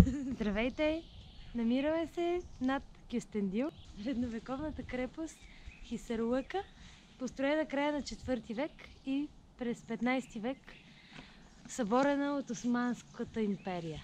Здравейте! Намираме се над Кюстендил, средновековната крепост Хисарлъка, построена края на 4 век и през 15 век, съборена от Османската империя.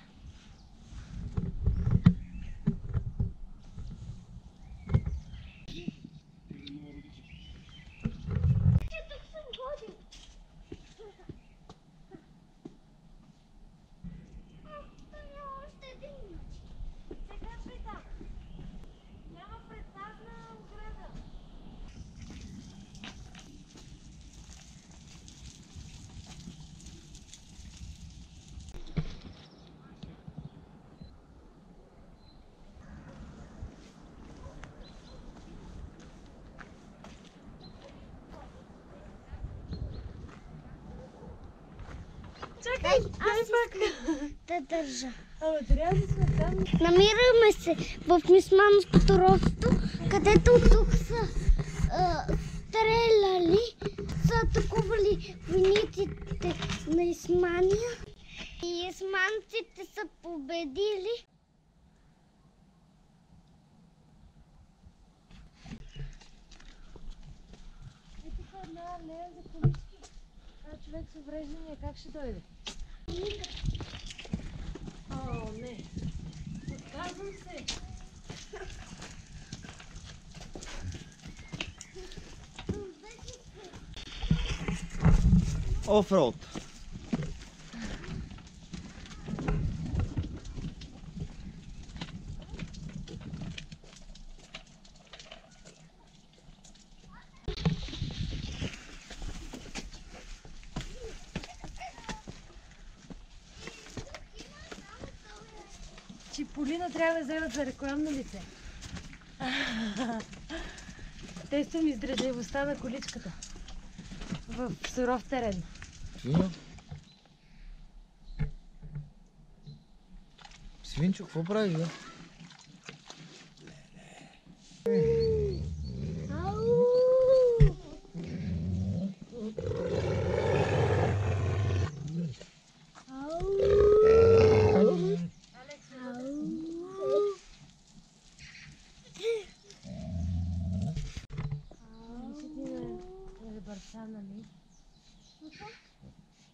Чакай, дай пак да държа. Ама трябва да сме там. Намираме се в Мисманското робство, където тук са стреляли, са атакували войниците на Исмания и исманците са победили. И тук една алея за колички. Човек с увреждания как ще дойде? О, не! Отказвам се! Офроуд. Чиполина трябва да вземат за рекламно лице. Тествам издръжливостта на количката в суров терен. Свинчо, какво правиш, бе?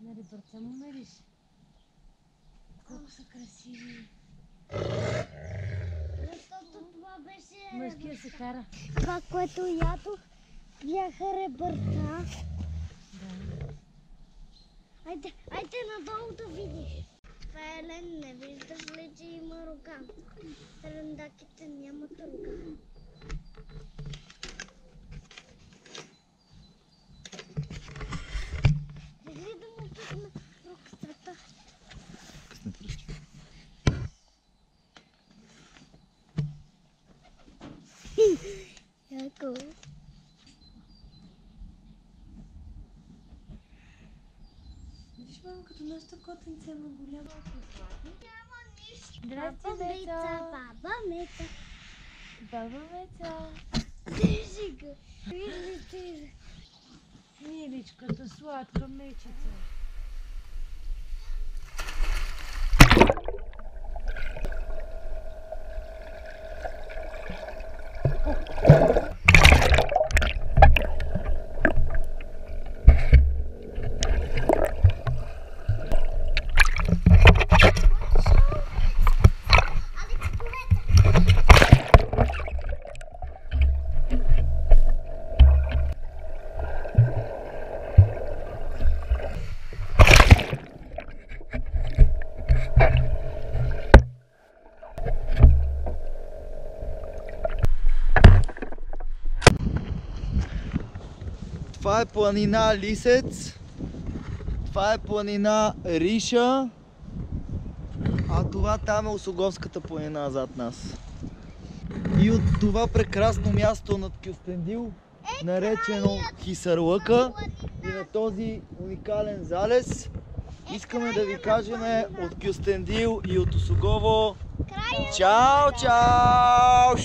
На ребърца му мериш. Колко са красиви. Защото това беше... Мъжкия се кара. Това, което ядох, бяха ребърца. Да. Айде надолу да видиш. Това е Елен, не виждаш ли, че има рога? Трендаките нямат рога. Дали да му пътна роксата? Късне пръщи. Яко. Виж, мама, като нашата котенце има голяма. Няма нищо. Здрасти, Баба Меца. Меца, баба Меца. Баба Меца. Вижи го. Вижи ти. Миличката, сладка мечица. Това е планина Лисец, това е планина Риша, а това там е Осоговската планина зад нас. И от това прекрасно място над Кюстендил, наречено Хисарлъка, и на този уникален залез, искаме да ви кажем от Кюстендил и от Осогово чао, чао!